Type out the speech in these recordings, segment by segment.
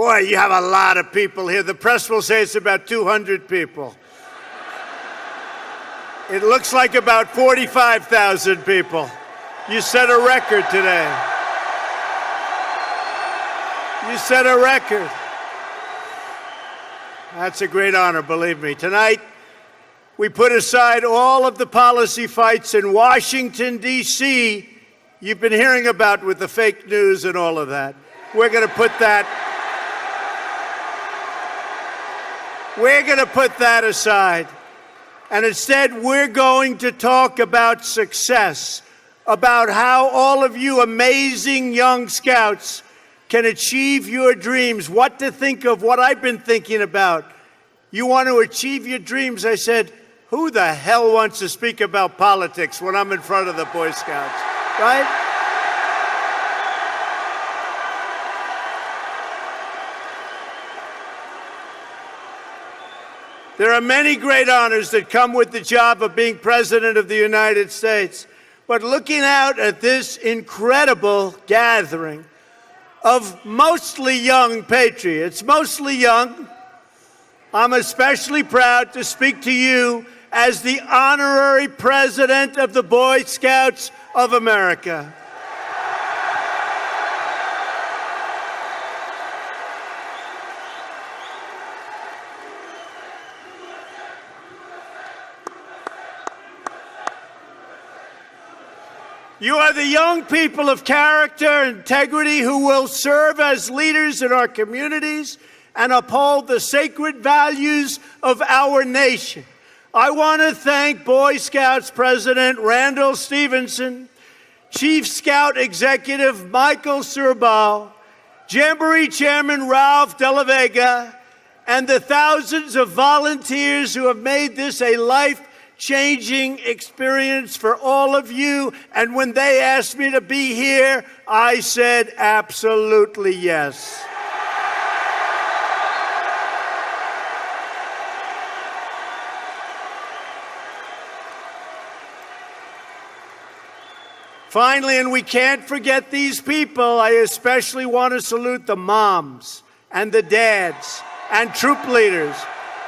Boy, you have a lot of people here. The press will say it's about 200 people. It looks like about 45,000 people. You set a record today. You set a record. That's a great honor, believe me. Tonight, we put aside all of the policy fights in Washington, D.C. you've been hearing about with the fake news and all of that. We're going to put that aside. And instead, we're going to talk about success, about how all of you amazing young Scouts can achieve your dreams, what to think of, what I've been thinking about. You want to achieve your dreams? I said, who the hell wants to speak about politics when I'm in front of the Boy Scouts, right? There are many great honors that come with the job of being President of the United States. But looking out at this incredible gathering of mostly young patriots, mostly young, I'm especially proud to speak to you as the honorary President of the Boy Scouts of America. You are the young people of character and integrity who will serve as leaders in our communities and uphold the sacred values of our nation. I want to thank Boy Scouts President Randall Stevenson, Chief Scout Executive Michael Surbal, Jamboree Chairman Ralph De La Vega, and the thousands of volunteers who have made this a life-changing experience for all of you. And when they asked me to be here, I said absolutely yes. Finally, and we can't forget these people, I especially want to salute the moms and the dads and troop leaders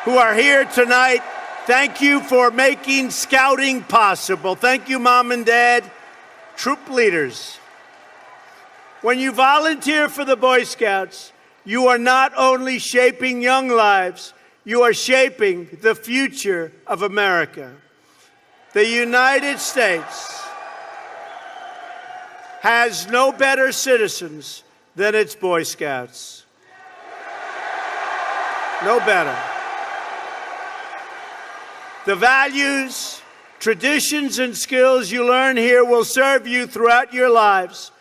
who are here tonight. Thank you for making scouting possible. Thank you, Mom and Dad. Troop leaders, when you volunteer for the Boy Scouts, you are not only shaping young lives, you are shaping the future of America. The United States has no better citizens than its Boy Scouts. No better. The values, traditions, and skills you learn here will serve you throughout your lives.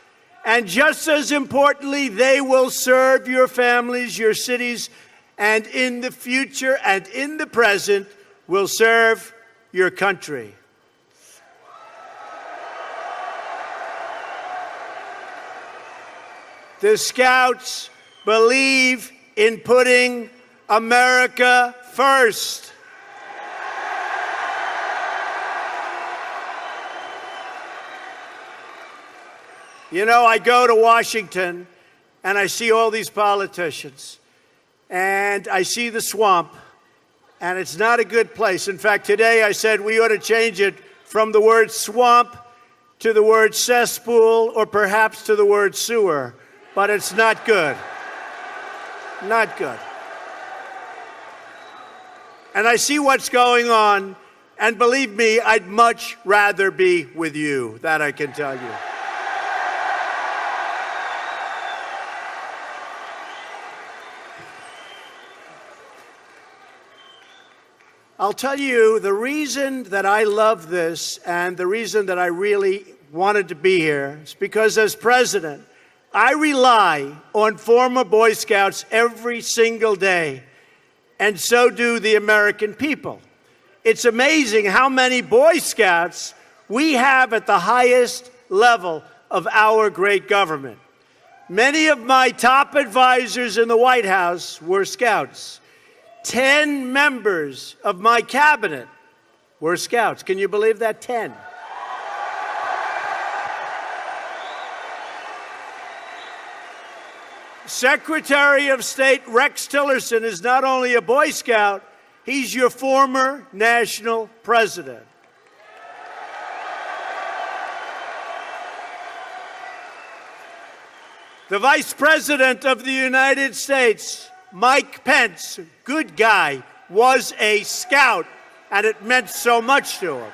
And just as importantly, they will serve your families, your cities, and in the future and in the present will serve your country. The Scouts believe in putting America first. You know, I go to Washington and I see all these politicians and I see the swamp, and it's not a good place. In fact, today I said we ought to change it from the word swamp to the word cesspool, or perhaps to the word sewer. But it's not good. Not good. And I see what's going on, and believe me, I'd much rather be with you. That I can tell you. I'll tell you the reason that I love this and the reason that I really wanted to be here is because as president, I rely on former Boy Scouts every single day, and so do the American people. It's amazing how many Boy Scouts we have at the highest level of our great government. Many of my top advisors in the White House were Scouts. 10 members of my cabinet were Scouts. Can you believe that? 10. Secretary of State Rex Tillerson is not only a Boy Scout, he's your former national president. The Vice President of the United States, Mike Pence, good guy, was a Scout, and it meant so much to him.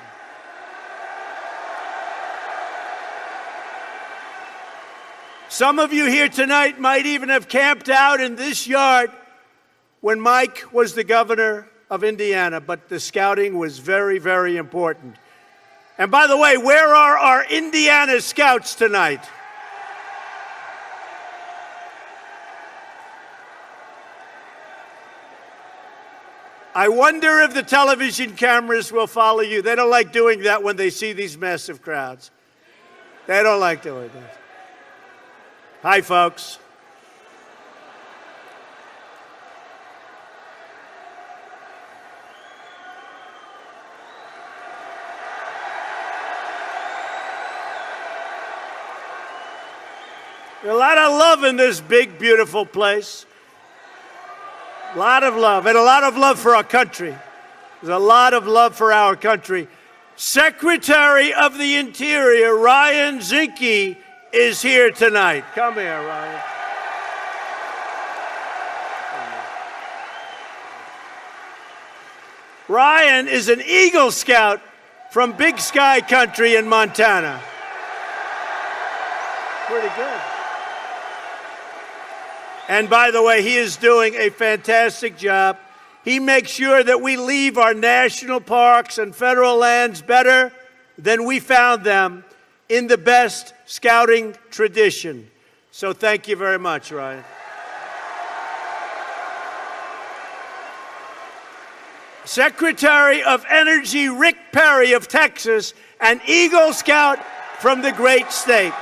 Some of you here tonight might even have camped out in this yard when Mike was the governor of Indiana, but the scouting was very, very important. And by the way, where are our Indiana Scouts tonight? I wonder if the television cameras will follow you. They don't like doing that when they see these massive crowds. They don't like doing that. Hi, folks. There's a lot of love in this big, beautiful place. A lot of love, and a lot of love for our country. There's a lot of love for our country. Secretary of the Interior, Ryan Zinke, is here tonight. Come here, Ryan. Ryan is an Eagle Scout from Big Sky Country in Montana. Pretty good. And by the way, he is doing a fantastic job. He makes sure that we leave our national parks and federal lands better than we found them, in the best scouting tradition. So thank you very much, Ryan. Secretary of Energy Rick Perry of Texas, an Eagle Scout from the great state.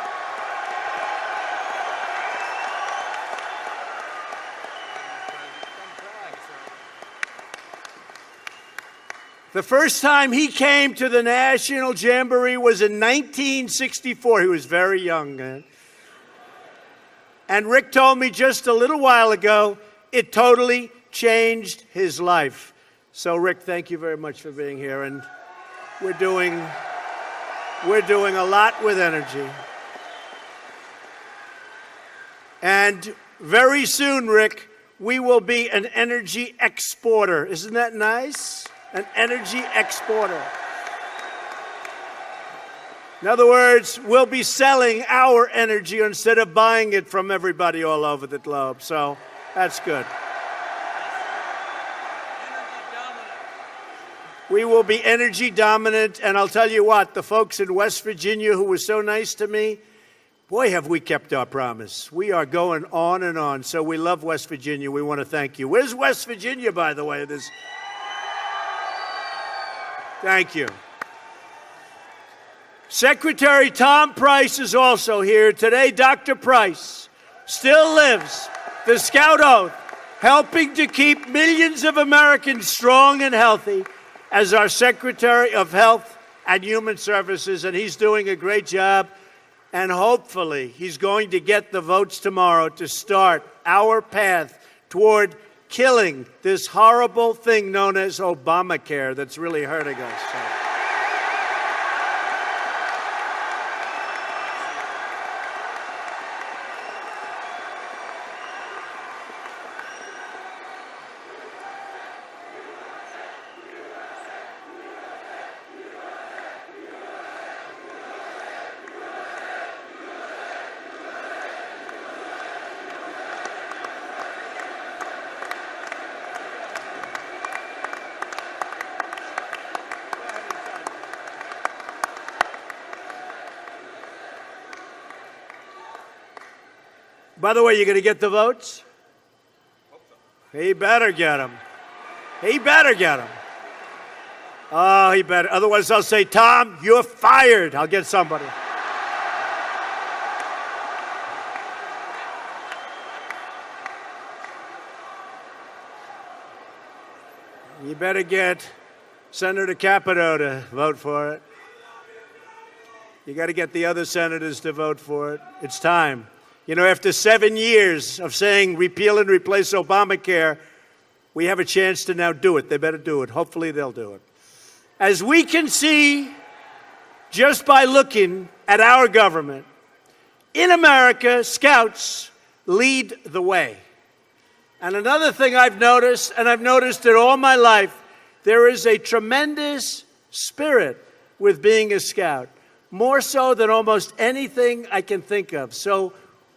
The first time he came to the National Jamboree was in 1964. He was very young then. And Rick told me just a little while ago, it totally changed his life. So, Rick, thank you very much for being here. And we're doing a lot with energy. And very soon, Rick, we will be an energy exporter. Isn't that nice? An energy exporter. In other words, we'll be selling our energy instead of buying it from everybody all over the globe. So that's good. We will be energy dominant. And I'll tell you what, the folks in West Virginia who were so nice to me, boy, have we kept our promise. We are going on and on. So we love West Virginia. We want to thank you. Where's West Virginia, by the way? Thank you. Secretary Tom Price is also here today. Dr. Price still lives the Scout Oath, helping to keep millions of Americans strong and healthy as our Secretary of Health and Human Services, and he's doing a great job. And hopefully he's going to get the votes tomorrow to start our path toward killing this horrible thing known as Obamacare that's really hurting us. By the way, you going to get the votes? He better get them. He better get them. Oh, he better. Otherwise, I'll say, Tom, you're fired. I'll get somebody. You better get Senator Capito to vote for it. You got to get the other senators to vote for it. It's time. You know, after 7 years of saying repeal and replace Obamacare, we have a chance to now do it. They better do it. Hopefully they'll do it. As we can see just by looking at our government, in America, Scouts lead the way. And another thing I've noticed, and I've noticed it all my life, there is a tremendous spirit with being a Scout, more so than almost anything I can think of. So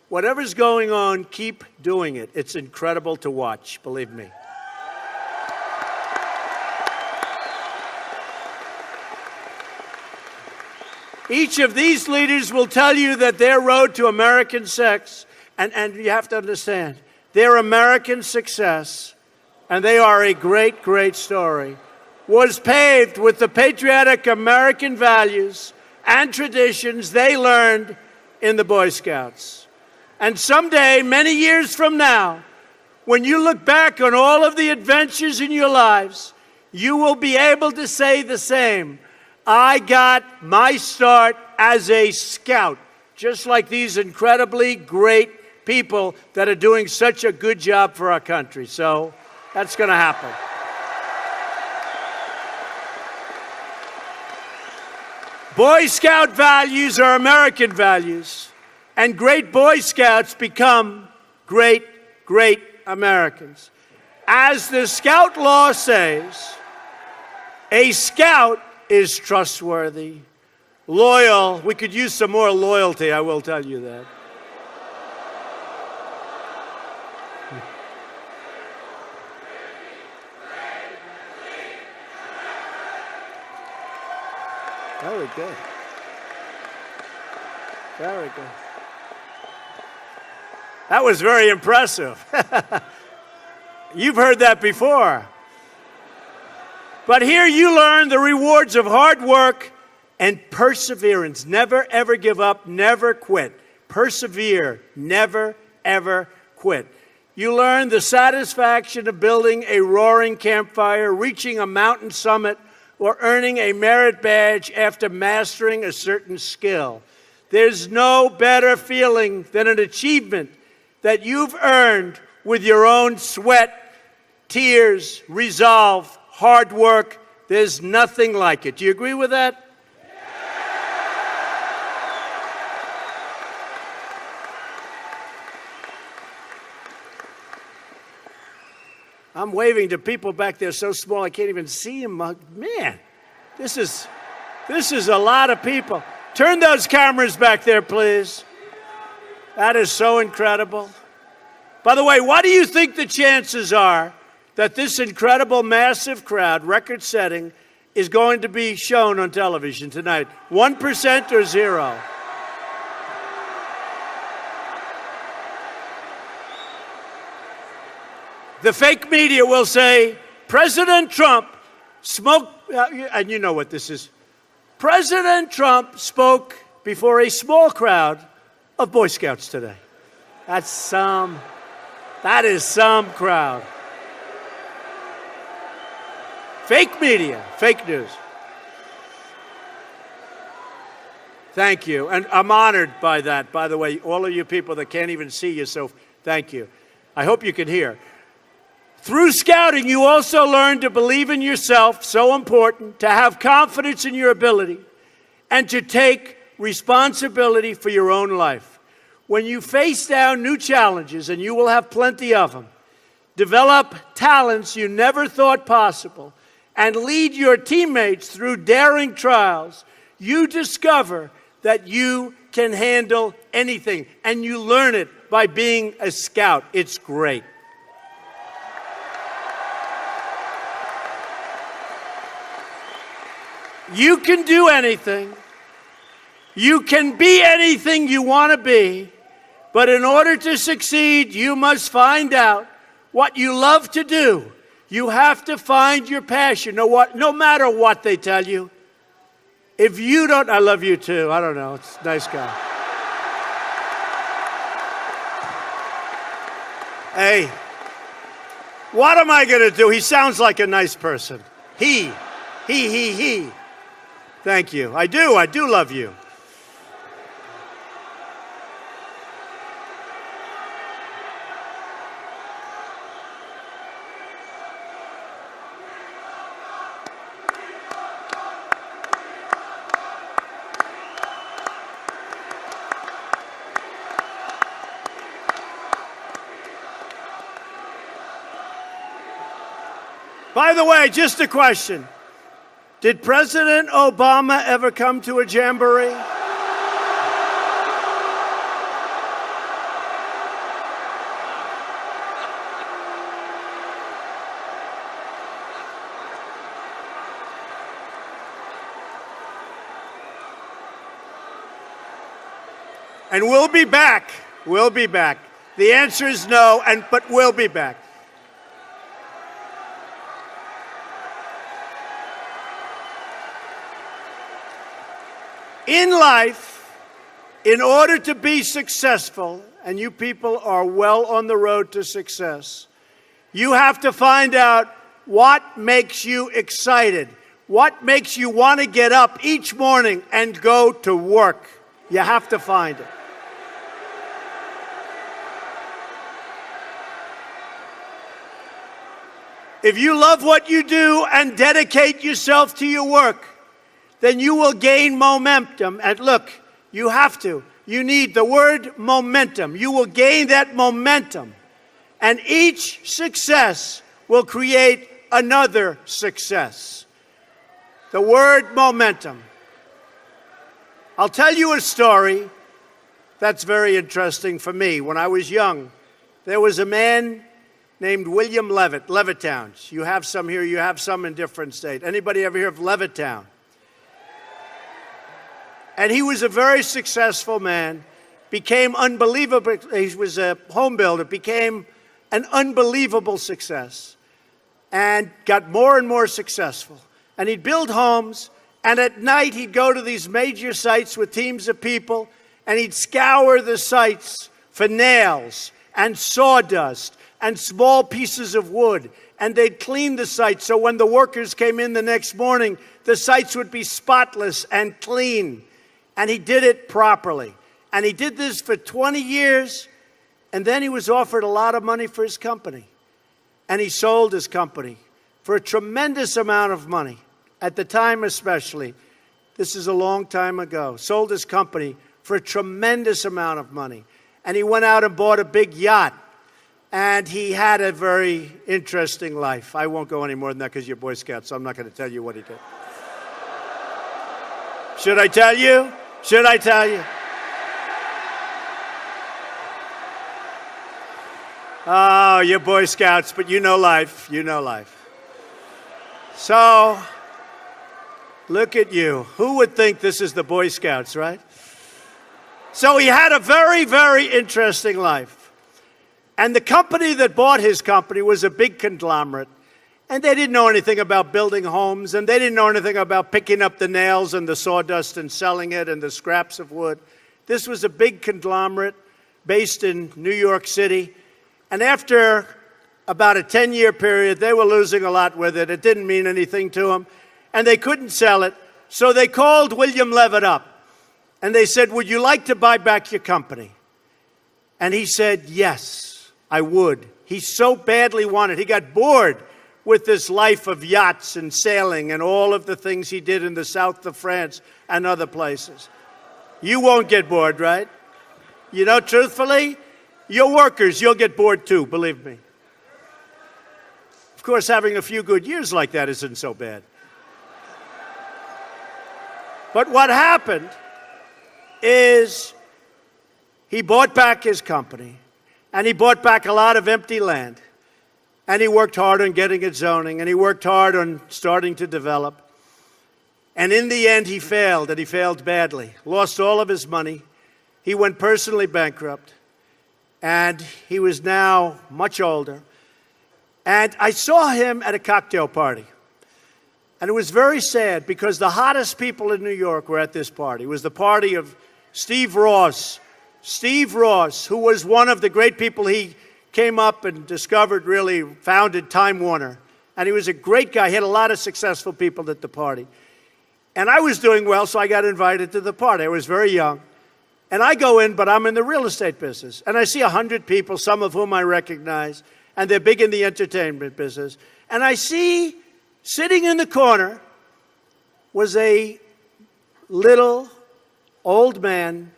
whatever's going on, keep doing it. It's incredible to watch, believe me. Each of these leaders will tell you that their road to American sex, and you have to understand, their American success, and they are a great, great story, was paved with the patriotic American values and traditions they learned in the Boy Scouts. And someday, many years from now, when you look back on all of the adventures in your lives, you will be able to say the same. I got my start as a Scout, just like these incredibly great people that are doing such a good job for our country. So that's going to happen. Boy Scout values are American values, and great Boy Scouts become great, great Americans. As the Scout law says, a Scout is trustworthy, loyal. We could use some more loyalty, I will tell you that. Very good. Very good. That was very impressive. You've heard that before. But here you learn the rewards of hard work and perseverance. Never, ever give up. Never quit. Persevere. Never, ever quit. You learn the satisfaction of building a roaring campfire, reaching a mountain summit, or earning a merit badge after mastering a certain skill. There's no better feeling than an achievement that you've earned with your own sweat, tears, resolve, hard work. There's nothing like it. Do you agree with that? I'm waving to people back there so small I can't even see them. Man, this is a lot of people. Turn those cameras back there, please. That is so incredible. By the way, what do you think the chances are that this incredible, massive crowd, record-setting, is going to be shown on television tonight? 1% or 0? The fake media will say, President Trump spoke, and you know what this is. President Trump spoke before a small crowd of Boy Scouts today. That is some crowd. Fake media, fake news. Thank you. And I'm honored by that, by the way, all of you people that can't even see you, so thank you. I hope you can hear. Through scouting, you also learn to believe in yourself, so important, to have confidence in your ability, and to take responsibility for your own life. When you face down new challenges, and you will have plenty of them, develop talents you never thought possible, and lead your teammates through daring trials, you discover that you can handle anything, and you learn it by being a Scout. It's great. You can do anything. You can be anything you want to be. But in order to succeed, you must find out what you love to do. You have to find your passion, no matter what they tell you. If you don't, I love you too. I don't know. It's a nice guy. Hey, what am I going to do? He sounds like a nice person. He. Thank you. I do love you. By the way, just a question. Did President Obama ever come to a jamboree? And we'll be back. We'll be back. The answer is no, but we'll be back. In life, in order to be successful, and you people are well on the road to success, you have to find out what makes you excited, what makes you want to get up each morning and go to work. You have to find it. If you love what you do and dedicate yourself to your work, then you will gain momentum. And look, you have to. You need the word momentum. You will gain that momentum. And each success will create another success. The word momentum. I'll tell you a story that's very interesting for me. When I was young, there was a man named William Levitt, Levittown. You have some here, you have some in different states. Anybody ever hear of Levittown? And he was a very successful man, became unbelievable. He was a home builder, became an unbelievable success, and got more and more successful. And he'd build homes, and at night he'd go to these major sites with teams of people, and he'd scour the sites for nails and sawdust and small pieces of wood, and they'd clean the site so when the workers came in the next morning, the sites would be spotless and clean. And he did it properly. And he did this for 20 years, and then he was offered a lot of money for his company. And he sold his company for a tremendous amount of money, at the time especially. This is a long time ago. Sold his company for a tremendous amount of money. And he went out and bought a big yacht. And he had a very interesting life. I won't go any more than that because you're Boy Scouts, so I'm not going to tell you what he did. Should I tell you? Should I tell you? Oh, you're Boy Scouts, but you know life. You know life. So, look at you. Who would think this is the Boy Scouts, right? So he had a very, very interesting life. And the company that bought his company was a big conglomerate. And they didn't know anything about building homes, and they didn't know anything about picking up the nails and the sawdust and selling it and the scraps of wood. This was a big conglomerate based in New York City. And after about a 10-year period, they were losing a lot with it. It didn't mean anything to them, and they couldn't sell it. So they called William Levitt up, and they said, "Would you like to buy back your company?" And he said, "Yes, I would." He so badly wanted. He got bored with this life of yachts and sailing and all of the things he did in the south of France and other places. You won't get bored, right? You know, truthfully, your workers, you'll get bored too, believe me. Of course, having a few good years like that isn't so bad. But what happened is he bought back his company, and he bought back a lot of empty land. And he worked hard on getting it zoning, and he worked hard on starting to develop. And in the end, he failed, and he failed badly. Lost all of his money. He went personally bankrupt. And he was now much older. And I saw him at a cocktail party. And it was very sad because the hottest people in New York were at this party. It was the party of Steve Ross. Steve Ross, who was one of the great people he came up and discovered, really founded Time Warner. And he was a great guy. He had a lot of successful people at the party. And I was doing well, so I got invited to the party. I was very young. And I go in, but I'm in the real estate business. And I see 100 people, some of whom I recognize, and they're big in the entertainment business. And I see, sitting in the corner, was a little old man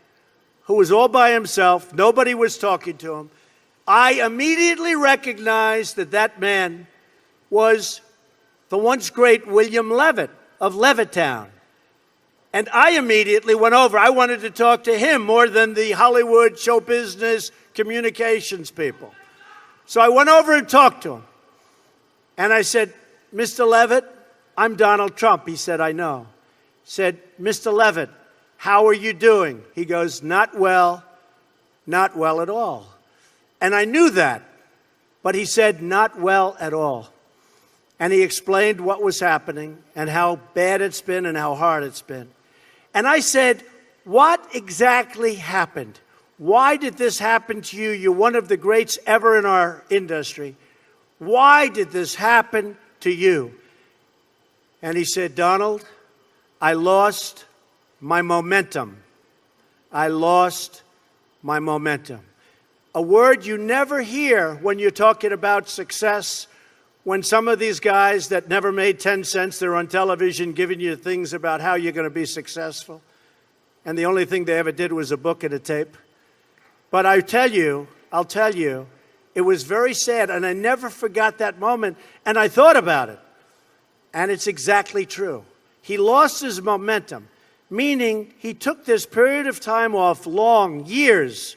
who was all by himself. Nobody was talking to him. I immediately recognized that that man was the once great William Levitt of Levittown. And I immediately went over. I wanted to talk to him more than the Hollywood show business communications people. So I went over and talked to him. And I said, Mr. Levitt, I'm Donald Trump. He said, I know. Said, Mr. Levitt, how are you doing? He goes, not well at all. And I knew that, but he said, not well at all. And he explained what was happening and how bad it's been and how hard it's been. And I said, what exactly happened? Why did this happen to you? You're one of the greats ever in our industry. Why did this happen to you? And he said, Donald, I lost my momentum. I lost my momentum. A word you never hear when you're talking about success. When some of these guys that never made 10 cents, they're on television giving you things about how you're going to be successful. And the only thing they ever did was a book and a tape. But I'll tell you, it was very sad. And I never forgot that moment. And I thought about it. And it's exactly true. He lost his momentum, meaning he took this period of time off, long, years.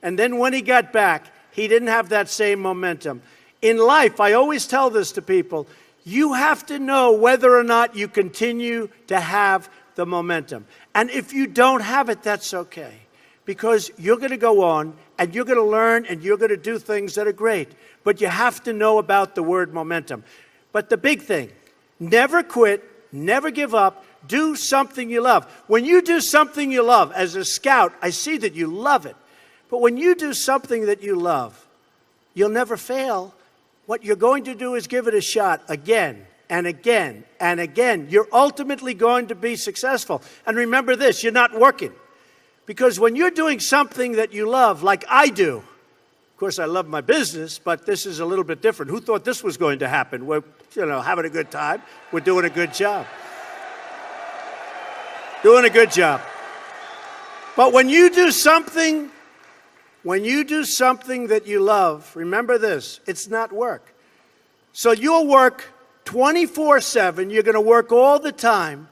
And then when he got back, he didn't have that same momentum. In life, I always tell this to people, you have to know whether or not you continue to have the momentum. And if you don't have it, that's okay. Because you're going to go on, and you're going to learn, and you're going to do things that are great. But you have to know about the word momentum. But the big thing, never quit, never give up, do something you love. When you do something you love, as a scout, I see that you love it. But when you do something that you love, you'll never fail. What you're going to do is give it a shot again and again and again. You're ultimately going to be successful. And remember this, you're not working. Because when you're doing something that you love, like I do, of course I love my business, but this is a little bit different. Who thought this was going to happen? We're, having a good time. We're doing a good job. Doing a good job. But when you do something that you love, remember this, it's not work. So you'll work 24/7, you're going to work all the time,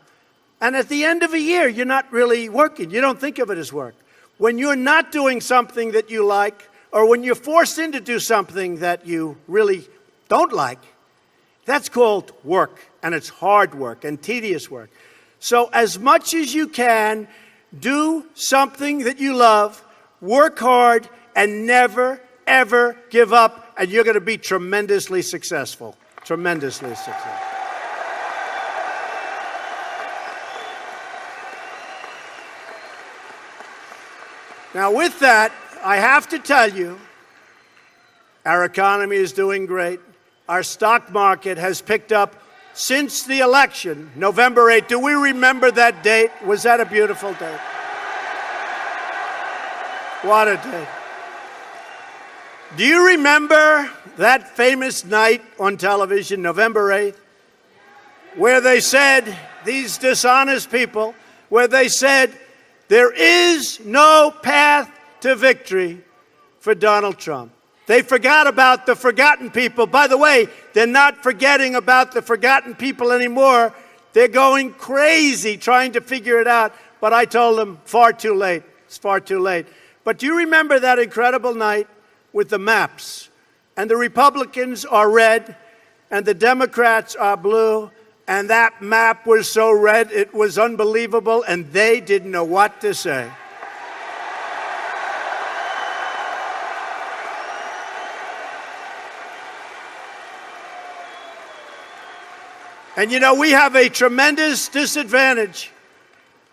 and at the end of a year, you're not really working. You don't think of it as work. When you're not doing something that you like, or when you're forced in to do something that you really don't like, that's called work, and it's hard work and tedious work. So as much as you can, do something that you love, work hard, and never, ever give up, and you're going to be tremendously successful. Tremendously successful. Now, with that, I have to tell you, our economy is doing great. Our stock market has picked up since the election, November 8th. Do we remember that date? Was that a beautiful day? What a day. Do you remember that famous night on television, November 8th, where they said, these dishonest people, where they said, there is no path to victory for Donald Trump. They forgot about the forgotten people. By the way, they're not forgetting about the forgotten people anymore. They're going crazy trying to figure it out. But I told them, far too late. It's far too late. But do you remember that incredible night with the maps? And the Republicans are red, and the Democrats are blue, and that map was so red, it was unbelievable, and they didn't know what to say. And we have a tremendous disadvantage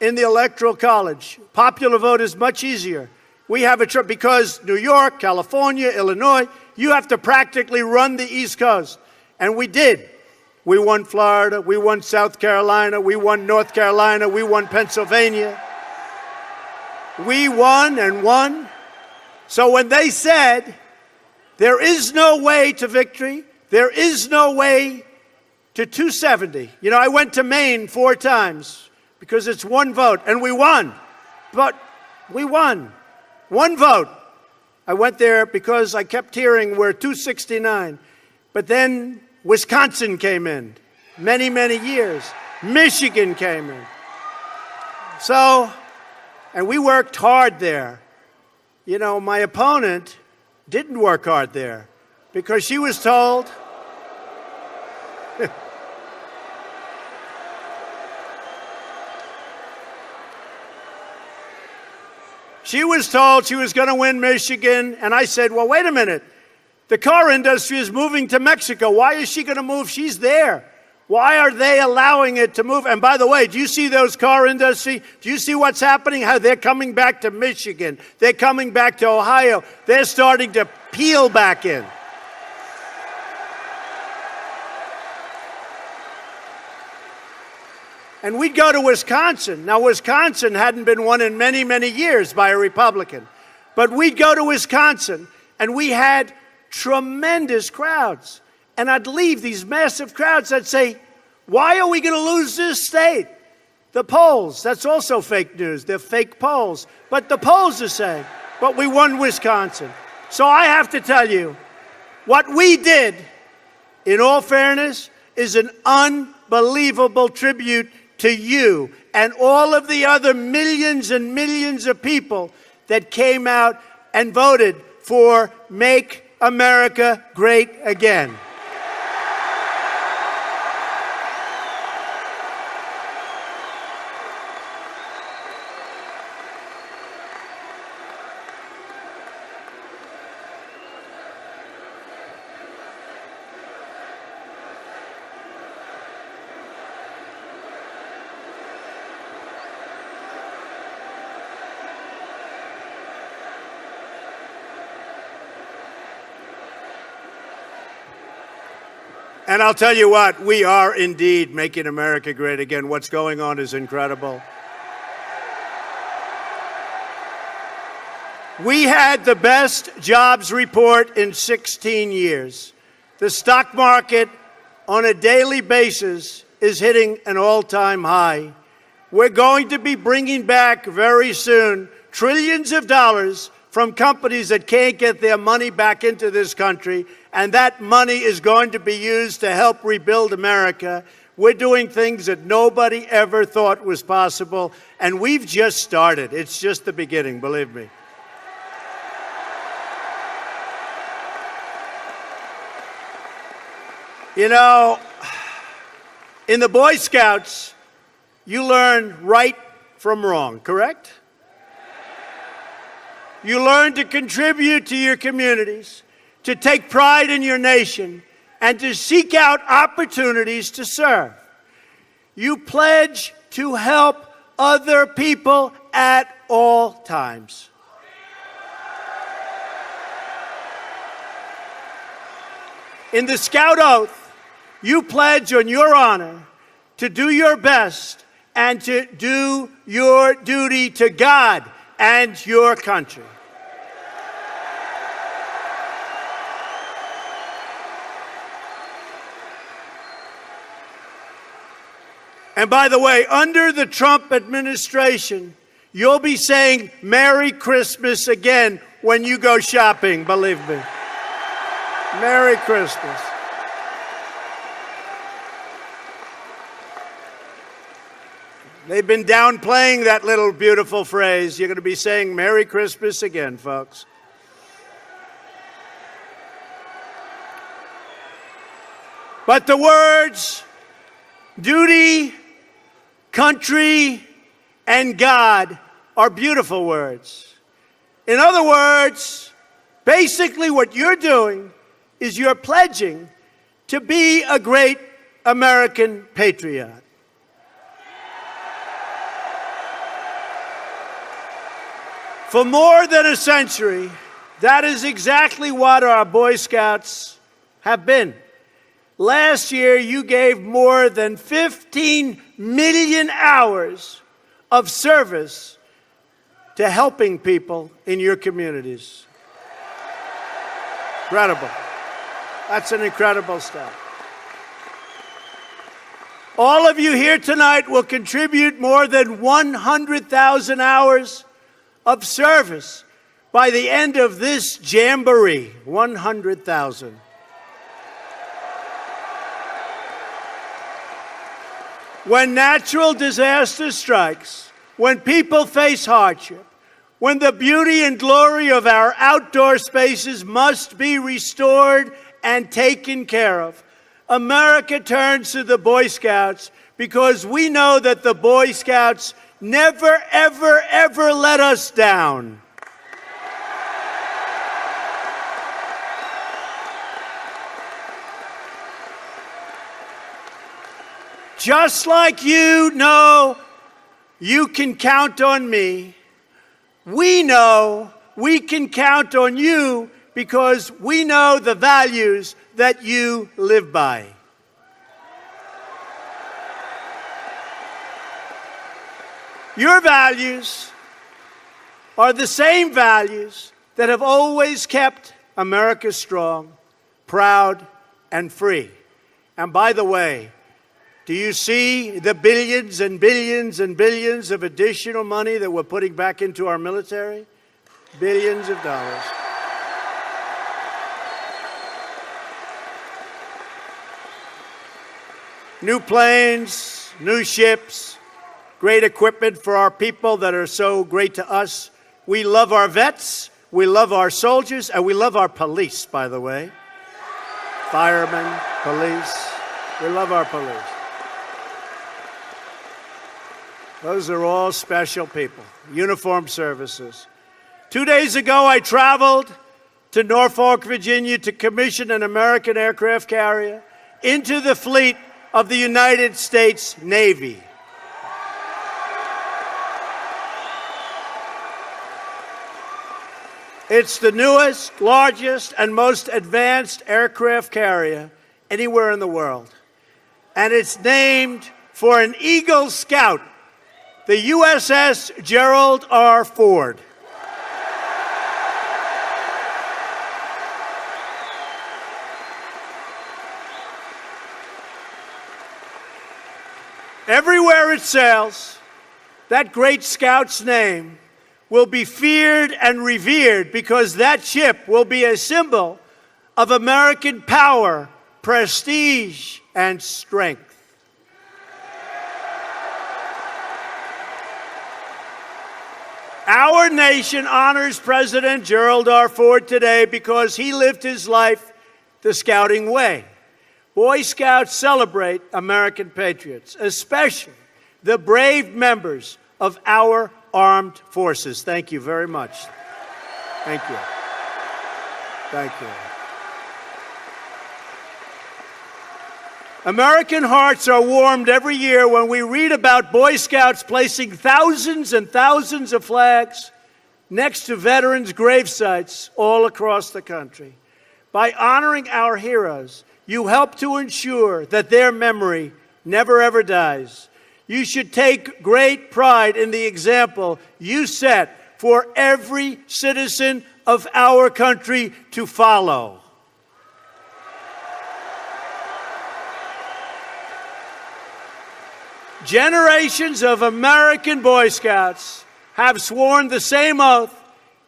in the Electoral College. Popular vote is much easier. We have because New York, California, Illinois, you have to practically run the East Coast. And we did. We won Florida, we won South Carolina, we won North Carolina, we won Pennsylvania. We won and won. So when they said, there is no way to victory, there is no way to 270. I went to Maine 4 times because it's one vote, and we won. But we won. One vote. I went there because I kept hearing we're 269. But then Wisconsin came in, many, many years. Michigan came in. So, and we worked hard there. You know, my opponent didn't work hard there because she was told she was told she was going to win Michigan, and I said, well, wait a minute. The car industry is moving to Mexico. Why is she going to move? She's there. Why are they allowing it to move? And by the way, do you see those car industry? Do you see what's happening? How they're coming back to Michigan. They're coming back to Ohio. They're starting to peel back in. And we'd go to Wisconsin. Now, Wisconsin hadn't been won in many, many years by a Republican. But we'd go to Wisconsin, and we had tremendous crowds. And I'd leave these massive crowds. I'd say, why are we going to lose this state? The polls, that's also fake news. They're fake polls. But the polls are saying, but we won Wisconsin. So I have to tell you, what we did, in all fairness, is an unbelievable tribute to you and all of the other millions and millions of people that came out and voted for Make America Great Again. And I'll tell you what, we are indeed making America great again. What's going on is incredible. We had the best jobs report in 16 years. The stock market on a daily basis is hitting an all-time high. We're going to be bringing back very soon trillions of dollars from companies that can't get their money back into this country, and that money is going to be used to help rebuild America. We're doing things that nobody ever thought was possible, and we've just started. It's just the beginning, believe me. You know, in the Boy Scouts, you learn right from wrong, correct? You learn to contribute to your communities, to take pride in your nation, and to seek out opportunities to serve. You pledge to help other people at all times. In the Scout Oath, you pledge on your honor to do your best and to do your duty to God and your country. And by the way, under the Trump administration, you'll be saying Merry Christmas again when you go shopping, believe me. Merry Christmas. They've been downplaying that little beautiful phrase. You're going to be saying Merry Christmas again, folks. But the words duty, country, and God are beautiful words. In other words, basically what you're doing is you're pledging to be a great American patriot. For more than a century, that is exactly what our Boy Scouts have been. Last year, you gave more than 15 million hours of service to helping people in your communities. Incredible. That's an incredible step. All of you here tonight will contribute more than 100,000 hours of service by the end of this Jamboree. 100,000. When natural disaster strikes, when people face hardship, when the beauty and glory of our outdoor spaces must be restored and taken care of, America turns to the Boy Scouts because we know that the Boy Scouts never, ever, ever let us down. Just like you know you can count on me, we know we can count on you because we know the values that you live by. Your values are the same values that have always kept America strong, proud, and free. And by the way, do you see the billions and billions and billions of additional money that we're putting back into our military? Billions of dollars. New planes, new ships, great equipment for our people that are so great to us. We love our vets, we love our soldiers, and we love our police, by the way. Firemen, police. We love our police. Those are all special people, uniformed services. 2 days ago, I traveled to Norfolk, Virginia to commission an American aircraft carrier into the fleet of the United States Navy. It's the newest, largest, and most advanced aircraft carrier anywhere in the world. And it's named for an Eagle Scout, the USS Gerald R. Ford. Everywhere it sails, that great Scout's name will be feared and revered because that ship will be a symbol of American power, prestige, and strength. Our nation honors President Gerald R. Ford today because he lived his life the Scouting way. Boy Scouts celebrate American patriots, especially the brave members of our armed forces. Thank you very much. Thank you. Thank you. American hearts are warmed every year when we read about Boy Scouts placing thousands and thousands of flags next to veterans' grave sites all across the country. By honoring our heroes, you help to ensure that their memory never ever dies. You should take great pride in the example you set for every citizen of our country to follow. Generations of American Boy Scouts have sworn the same oath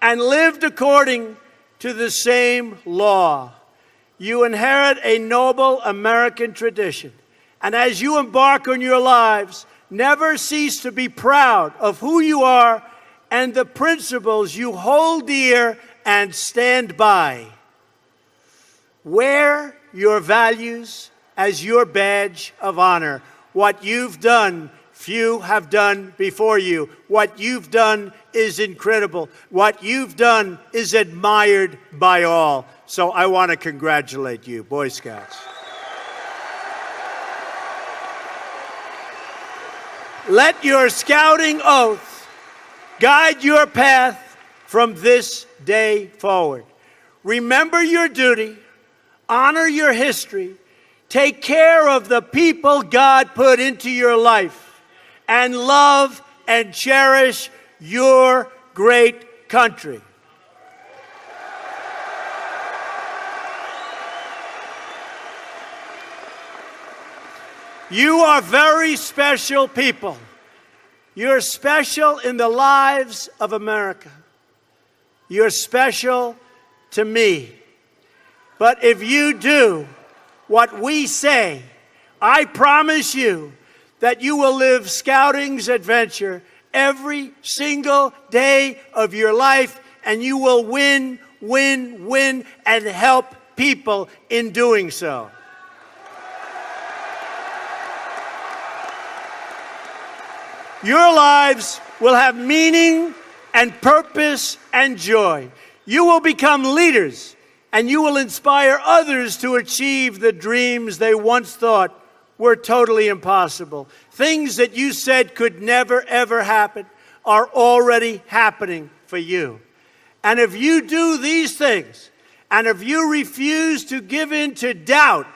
and lived according to the same law. You inherit a noble American tradition, and as you embark on your lives, never cease to be proud of who you are and the principles you hold dear and stand by. Wear your values as your badge of honor. What you've done, few have done before you. What you've done is incredible. What you've done is admired by all. So I want to congratulate you, Boy Scouts. Let your scouting oath guide your path from this day forward. Remember your duty, honor your history, take care of the people God put into your life, and love and cherish your great country. You are very special people. You're special in the lives of America. You're special to me. But if you do what we say, I promise you that you will live Scouting's adventure every single day of your life, and you will win, win, win, and help people in doing so. Your lives will have meaning and purpose and joy. You will become leaders, and you will inspire others to achieve the dreams they once thought were totally impossible. Things that you said could never, ever happen are already happening for you. And if you do these things, and if you refuse to give in to doubt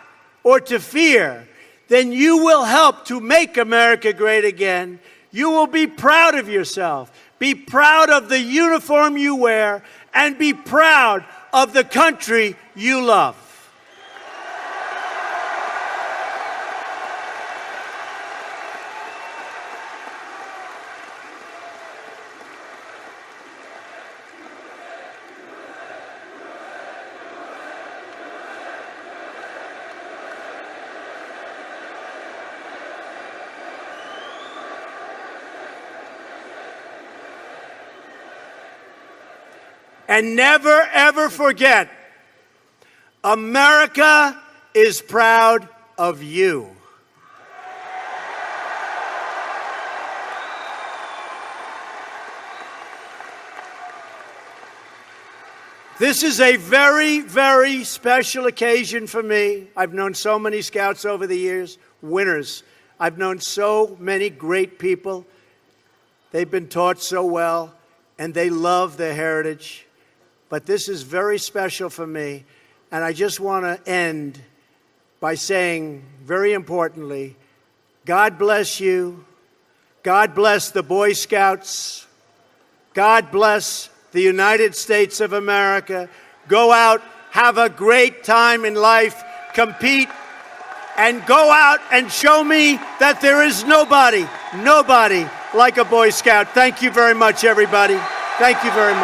or to fear, then you will help to make America great again. You will be proud of yourself, be proud of the uniform you wear, and be proud of the country you love. And never, ever forget, America is proud of you. This is a very, very special occasion for me. I've known so many Scouts over the years, winners. I've known so many great people. They've been taught so well, and they love their heritage. But this is very special for me, and I just want to end by saying, very importantly, God bless you. God bless the Boy Scouts. God bless the United States of America. Go out, have a great time in life, compete, and go out and show me that there is nobody like a Boy Scout. Thank you very much, everybody. Thank you very much.